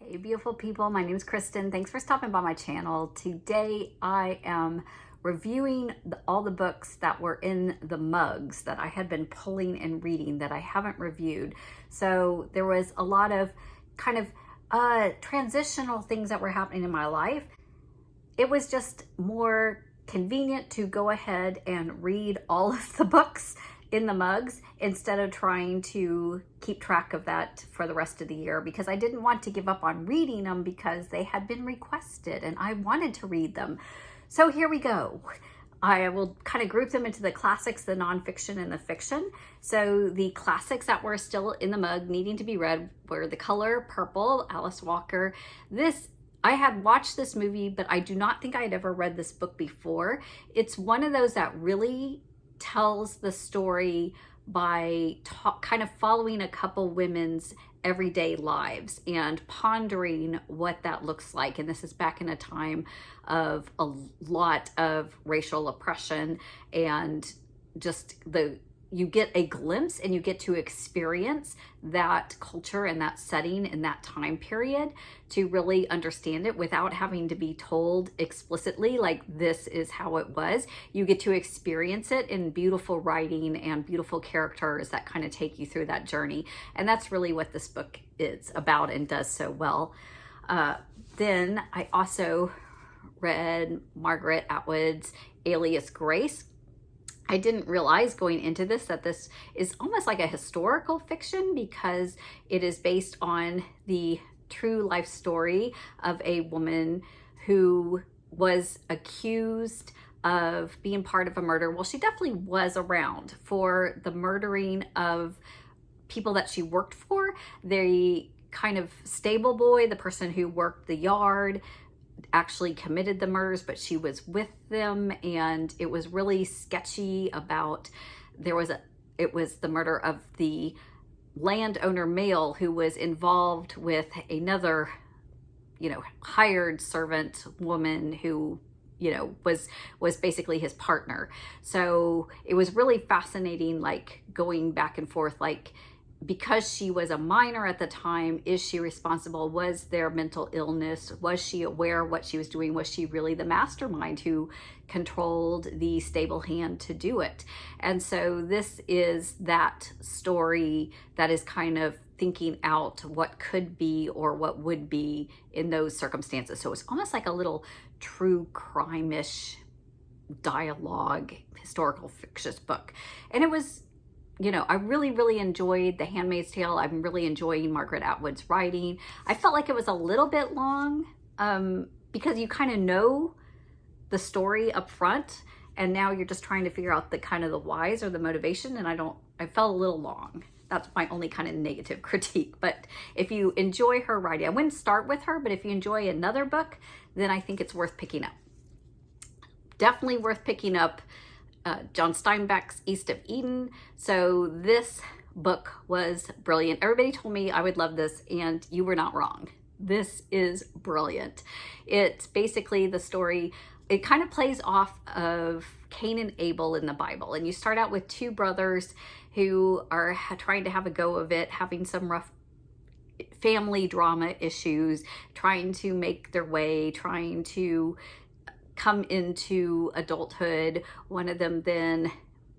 Hey beautiful people, my name is Kristen. Thanks for stopping by my channel. Today I am reviewing all the books that were in the mugs that I had been pulling and reading that I haven't reviewed. So there was a lot of kind of transitional things that were happening in my life. It was just more convenient to go ahead and read all of the books in the mugs instead of trying to keep track of that for the rest of the year, because I didn't want to give up on reading them because they had been requested and I wanted to read them. So here we go. I will kind of group them into the classics, the nonfiction, and the fiction. So the classics that were still in the mug needing to be read were The Color Purple, Alice Walker. I had watched this movie, but I do not think I had ever read this book before. It's one of those that really tells the story by kind of following a couple women's everyday lives and pondering what that looks like. And this is back in a time of a lot of racial oppression, and just you get a glimpse and you get to experience that culture and that setting in that time period to really understand it without having to be told explicitly, like this is how it was. You get to experience it in beautiful writing and beautiful characters that kind of take you through that journey. And that's really what this book is about and does so well. Then I also read Margaret Atwood's Alias Grace. I didn't realize going into this that this is almost like a historical fiction, because it is based on the true life story of a woman who was accused of being part of a murder. Well, she definitely was around for the murdering of people that she worked for. The kind of stable boy, the person who worked the yard, actually committed the murders, but she was with them, and it was really sketchy about it was the murder of the landowner male who was involved with another hired servant woman who was basically his partner. So it was really fascinating, like going back and forth, like, because she was a minor at the time, is she responsible? Was there mental illness? Was she aware of what she was doing? Was she really the mastermind who controlled the stable hand to do it? And so this is that story that is kind of thinking out what could be or what would be in those circumstances. So it's almost like a little true crime-ish dialogue, historical fictitious book. And it was, I really, really enjoyed The Handmaid's Tale. I'm really enjoying Margaret Atwood's writing. I felt like it was a little bit long because you kind of know the story up front, and now you're just trying to figure out the kind of the whys or the motivation, and I felt a little long. That's my only kind of negative critique. But if you enjoy her writing, I wouldn't start with her, but if you enjoy another book, then I think it's worth picking up. Definitely worth picking up John Steinbeck's East of Eden. So this book was brilliant. Everybody told me I would love this, and you were not wrong. This is brilliant. It's basically the story, it kind of plays off of Cain and Abel in the Bible. And you start out with two brothers who are trying to have a go of it, having some rough family drama issues, trying to make their way, trying to come into adulthood. One of them then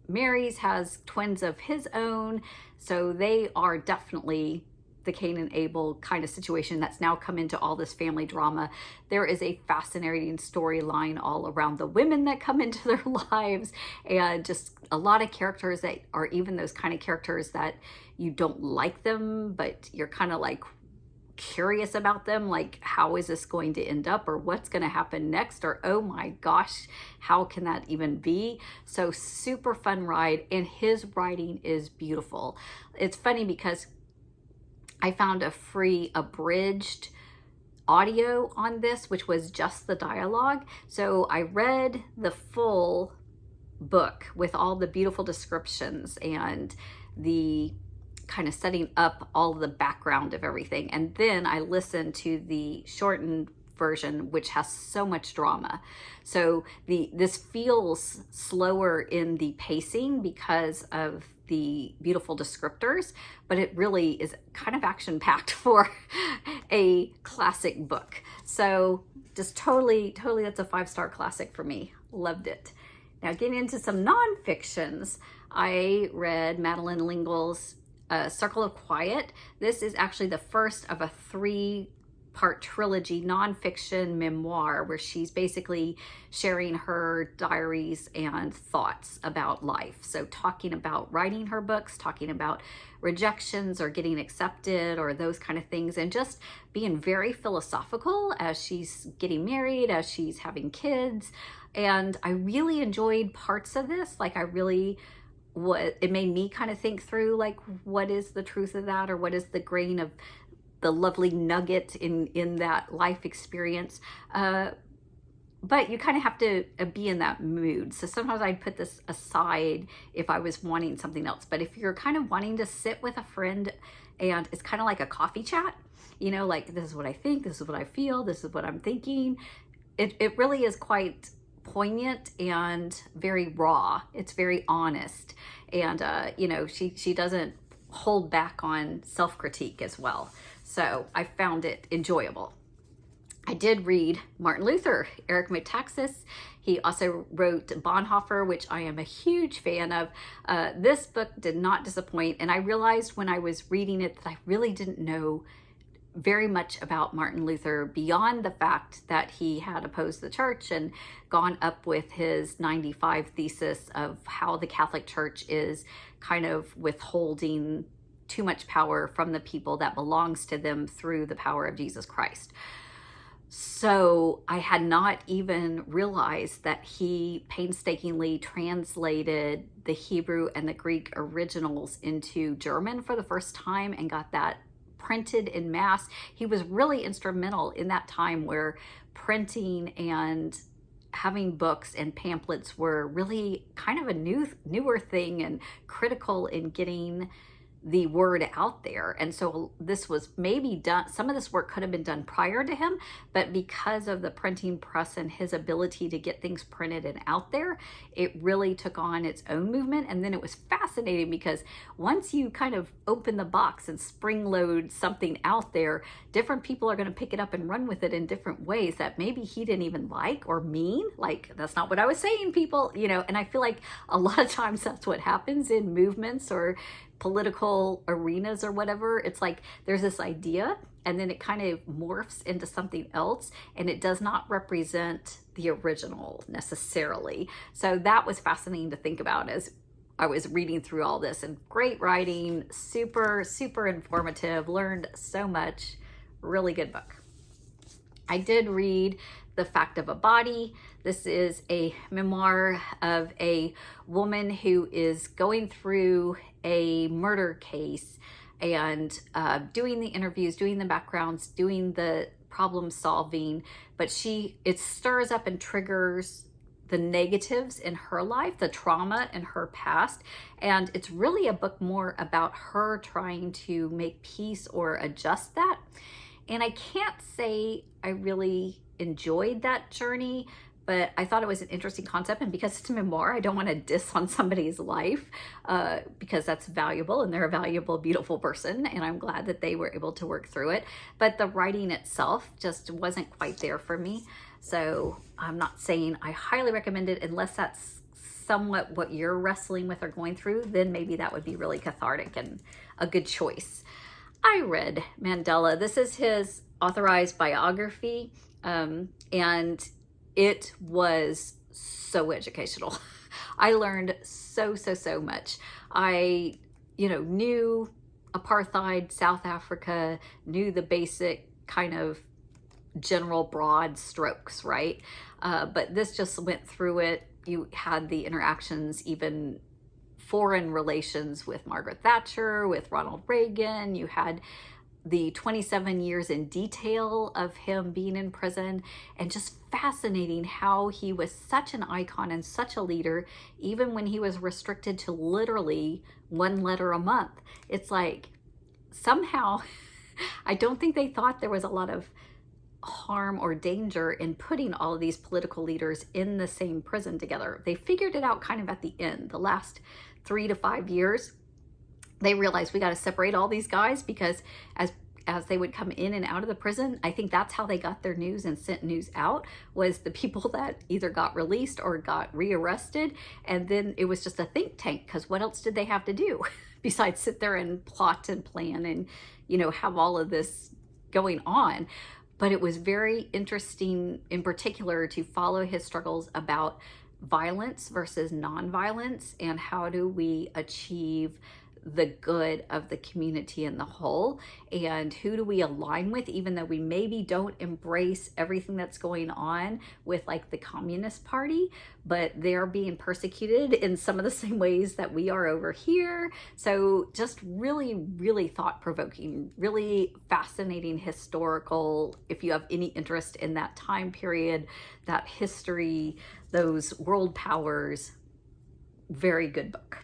marries, has twins of his own. So they are definitely the Cain and Abel kind of situation that's now come into all this family drama. There is a fascinating storyline all around the women that come into their lives, and just a lot of characters that are even those kind of characters that you don't like them, but you're kind of like curious about them, like how is this going to end up, or what's going to happen next, or oh my gosh, how can that even be? So super fun ride, and his writing is beautiful. It's funny because I found a free abridged audio on this, which was just the dialogue. So I read the full book with all the beautiful descriptions and the kind of setting up all the background of everything. And then I listened to the shortened version, which has so much drama. So this feels slower in the pacing because of the beautiful descriptors, but it really is kind of action-packed for a classic book. So just totally, that's a 5-star classic for me. Loved it. Now getting into some nonfictions, I read Madeline LeNgle's Circle of Quiet. This is actually the first of a 3-part trilogy nonfiction memoir where she's basically sharing her diaries and thoughts about life. So talking about writing her books, talking about rejections or getting accepted or those kind of things, and just being very philosophical as she's getting married, as she's having kids. And I really enjoyed parts of this. Like it made me kind of think through, like, what is the truth of that, or what is the grain of the lovely nugget in that life experience. But you kind of have to be in that mood. So sometimes I'd put this aside if I was wanting something else. But if you're kind of wanting to sit with a friend and it's kind of like a coffee chat, you know, like, this is what I think, this is what I feel, this is what I'm thinking. It really is quite poignant and very raw. It's very honest. And, you know, she doesn't hold back on self-critique as well. So I found it enjoyable. I did read Martin Luther, Erich Metaxes. He also wrote Bonhoeffer, which I am a huge fan of. This book did not disappoint, and I realized when I was reading it that I really didn't know very much about Martin Luther beyond the fact that he had opposed the church and gone up with his 95 thesis of how the Catholic Church is kind of withholding too much power from the people that belongs to them through the power of Jesus Christ. So I had not even realized that he painstakingly translated the Hebrew and the Greek originals into German for the first time and got that printed in mass. He was really instrumental in that time where printing and having books and pamphlets were really kind of a newer thing and critical in getting the word out there. And so this was maybe done, some of this work could have been done prior to him, but because of the printing press and his ability to get things printed and out there, it really took on its own movement. And then it was fascinating because once you kind of open the box and spring load something out there, different people are going to pick it up and run with it in different ways that maybe he didn't even like or mean. Like, that's not what I was saying, people, you know. And I feel like a lot of times that's what happens in movements or political arenas or whatever. It's like there's this idea and then it kind of morphs into something else, and it does not represent the original necessarily. So that was fascinating to think about as I was reading through all this. And great writing, super, super informative, learned so much. Really good book. I did read The Fact of a Body. This is a memoir of a woman who is going through a murder case and doing the interviews, doing the backgrounds, doing the problem solving, but it stirs up and triggers the negatives in her life, the trauma in her past. And it's really a book more about her trying to make peace or adjust that. And I can't say I really enjoyed that journey, but I thought it was an interesting concept. And because it's a memoir, I don't want to diss on somebody's life because that's valuable and they're a valuable, beautiful person. And I'm glad that they were able to work through it. But the writing itself just wasn't quite there for me. So I'm not saying I highly recommend it unless that's somewhat what you're wrestling with or going through, then maybe that would be really cathartic and a good choice. I read Mandela. This is his authorized biography, and it was so educational. I learned so much. I, knew apartheid, South Africa, knew the basic kind of general broad strokes, right? But this just went through it. You had the interactions, even foreign relations with Margaret Thatcher, with Ronald Reagan. You had the 27 years in detail of him being in prison, and just fascinating how he was such an icon and such a leader, even when he was restricted to literally 1 letter a month. It's like somehow, I don't think they thought there was a lot of harm or danger in putting all of these political leaders in the same prison together. They figured it out kind of at the end, the last 3 to 5 years. They realized we got to separate all these guys because as as they would come in and out of the prison. I think that's how they got their news and sent news out, was the people that either got released or got rearrested. And then it was just a think tank, because what else did they have to do besides sit there and plot and plan and, you know, have all of this going on. But it was very interesting in particular to follow his struggles about violence versus nonviolence, and how do we achieve the good of the community in the whole, and who do we align with, even though we maybe don't embrace everything that's going on with like the Communist Party, but they're being persecuted in some of the same ways that we are over here. So just really, really thought-provoking, really fascinating historical, if you have any interest in that time period, that history, those world powers. Very good book.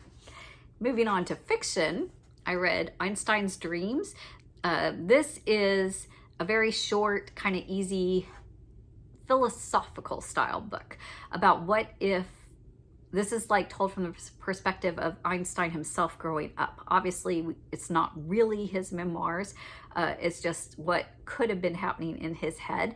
Moving on to fiction, I read Einstein's Dreams. This is a very short, kind of easy, philosophical style book about what if, this is like told from the perspective of Einstein himself growing up. Obviously, it's not really his memoirs. It's just what could have been happening in his head.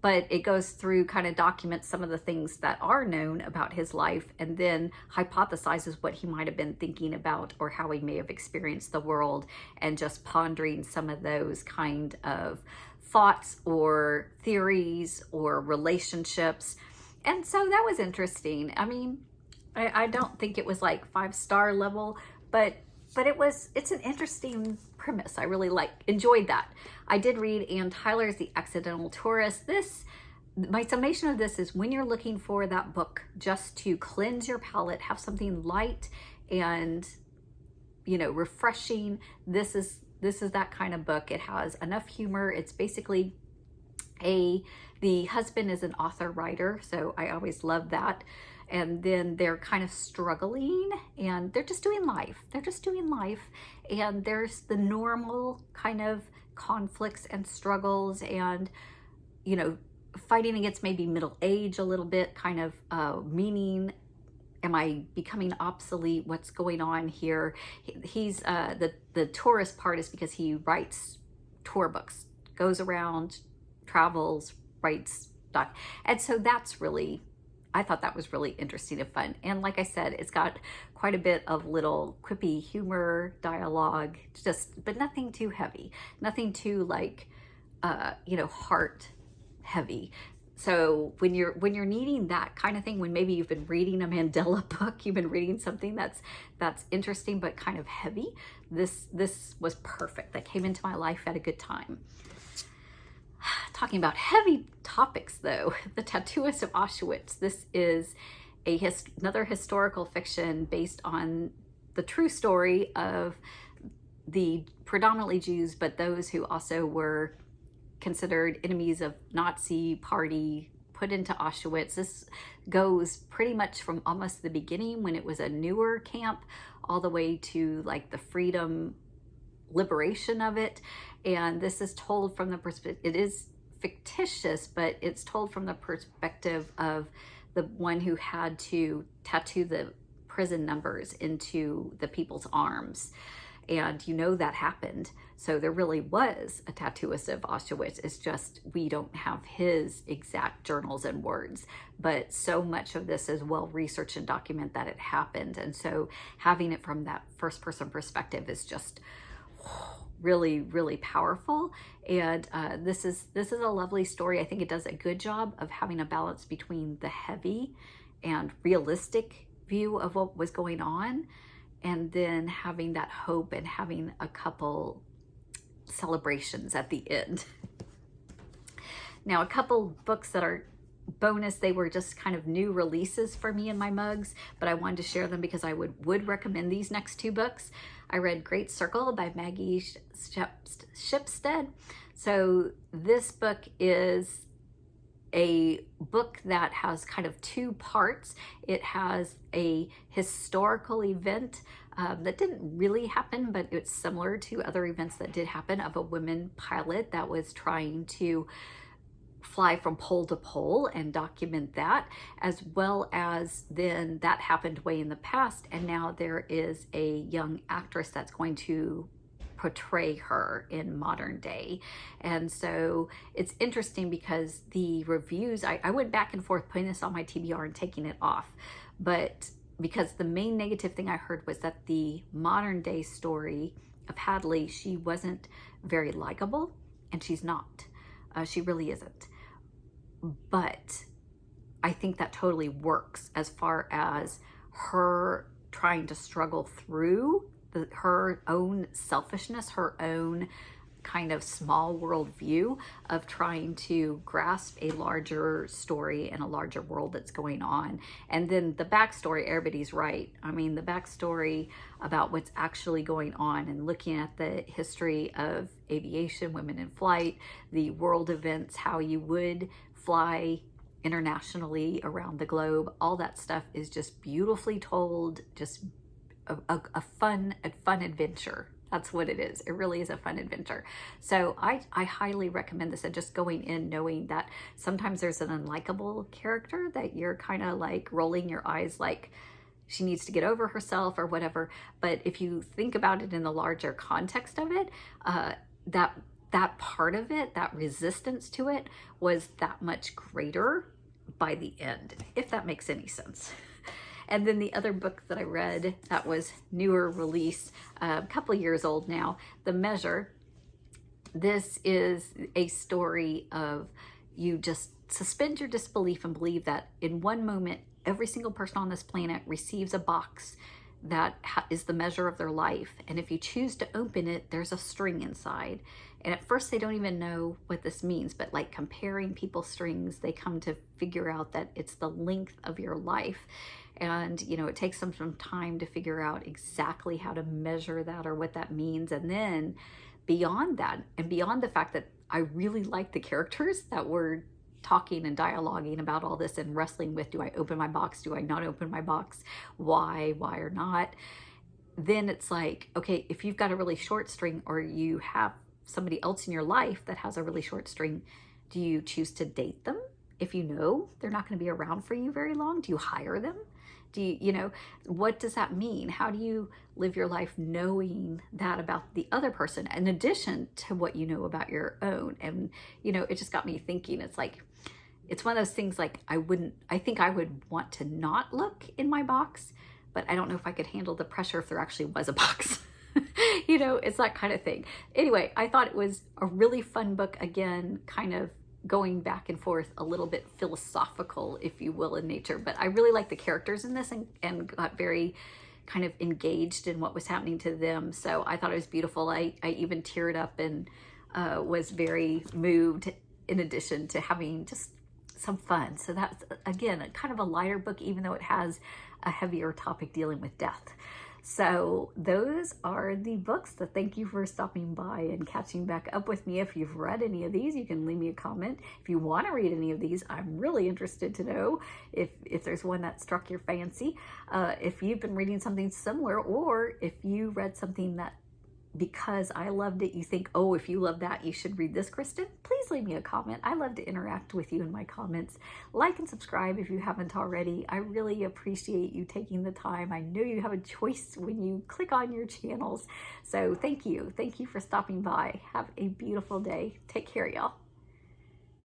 But it goes through, kind of documents some of the things that are known about his life, and then hypothesizes what he might have been thinking about or how he may have experienced the world, and just pondering some of those kind of thoughts or theories or relationships. And so that was interesting. I mean, I don't think it was like 5-star level, but it's an interesting premise. I really enjoyed that. I did read Ann Tyler's The Accidental Taurus. My summation of this is, when you're looking for that book just to cleanse your palate, have something light and, you know, refreshing, this is that kind of book. It has enough humor. It's basically the husband is an author writer, so I always love that. And then they're kind of struggling, and they're just doing life. And there's the normal kind of conflicts and struggles, and, you know, fighting against maybe middle age a little bit, kind of meaning, am I becoming obsolete? What's going on here? He's the tourist part is because he writes tour books, goes around, travels, writes doc. And so that's really, I thought that was really interesting and fun. And like I said, it's got quite a bit of little quippy humor, dialogue, but nothing too heavy, nothing too like, you know, heart heavy. So when you're needing that kind of thing, when maybe you've been reading a Mandela book, you've been reading something that's interesting but kind of heavy, this was perfect. That came into my life at a good time. Talking about heavy topics though, The Tattooist of Auschwitz. This is another historical fiction based on the true story of the predominantly Jews, but those who also were considered enemies of Nazi party, put into Auschwitz. This goes pretty much from almost the beginning, when it was a newer camp, all the way to like the freedom liberation of it. And this is told from the perspective, it is fictitious, but it's told from the perspective of the one who had to tattoo the prison numbers into the people's arms. And you know that happened. So there really was a tattooist of Auschwitz. It's just we don't have his exact journals and words, but so much of this is well researched and documented that it happened. And so having it from that first person perspective is just really, really powerful. And this is a lovely story. I think it does a good job of having a balance between the heavy and realistic view of what was going on, and then having that hope and having a couple celebrations at the end. Now, a couple books that are bonus, they were just kind of new releases for me in my mugs, but I wanted to share them because I would recommend these next two books. I read Great Circle by Maggie Shipstead. So this book is a book that has kind of two parts. It has a historical event that didn't really happen, but it's similar to other events that did happen, of a woman pilot that was trying to fly from pole to pole and document that, as well as then that happened way in the past, and now there is a young actress that's going to portray her in modern day. And so it's interesting because the reviews, I went back and forth putting this on my TBR and taking it off, but because the main negative thing I heard was that the modern day story of Hadley, she wasn't very likable, and she's not. She really isn't. But I think that totally works as far as her trying to struggle through her own selfishness, her own kind of small world view of trying to grasp a larger story and a larger world that's going on. And then the backstory, everybody's right. I mean, the backstory about what's actually going on and looking at the history of aviation, women in flight, the world events, how you would fly internationally around the globe, all that stuff is just beautifully told, just a fun adventure. That's what it is. It really is a fun adventure. So I highly recommend this, and just going in knowing that sometimes there's an unlikable character that you're kind of like rolling your eyes like she needs to get over herself or whatever. But if you think about it in the larger context of it, that part of it, that resistance to it, was that much greater by the end, if that makes any sense. And then the other book that I read that was newer release, a couple of years old now, The Measure. This is a story of you just suspend your disbelief and believe that in one moment, every single person on this planet receives a box that is the measure of their life. And if you choose to open it, there's a string inside. And at first they don't even know what this means, but like comparing people's strings, they come to figure out that it's the length of your life. And, you know, it takes them some time to figure out exactly how to measure that or what that means. And then beyond that, and beyond the fact that I really like the characters that were talking and dialoguing about all this and wrestling with, do I open my box? Do I not open my box? Why or not? Then it's like, okay, if you've got a really short string, or you have somebody else in your life that has a really short string, do you choose to date them if you know they're not going to be around for you very long? Do you hire them? Do you know, what does that mean? How do you live your life knowing that about the other person, in addition to what you know about your own? And, you know, it just got me thinking. It's like, it's one of those things like I think I would want to not look in my box, but I don't know if I could handle the pressure if there actually was a box. You know, it's that kind of thing. Anyway, I thought it was a really fun book. Again, kind of going back and forth, a little bit philosophical, if you will, in nature. But I really liked the characters in this, and got very kind of engaged in what was happening to them. So I thought it was beautiful. I even teared up and was very moved, in addition to having just some fun. So that's, again, kind of a lighter book, even though it has a heavier topic dealing with death. So those are the books. So thank you for stopping by and catching back up with me. If you've read any of these, you can leave me a comment. If you want to read any of these, I'm really interested to know if there's one that struck your fancy. If you've been reading something similar, or if you read something that, because I loved it, you think, oh, if you love that, you should read this, Kristen, please leave me a comment. I love to interact with you in my comments. Like and subscribe if you haven't already. I really appreciate you taking the time. I know you have a choice when you click on your channels. So thank you. Thank you for stopping by. Have a beautiful day. Take care, y'all.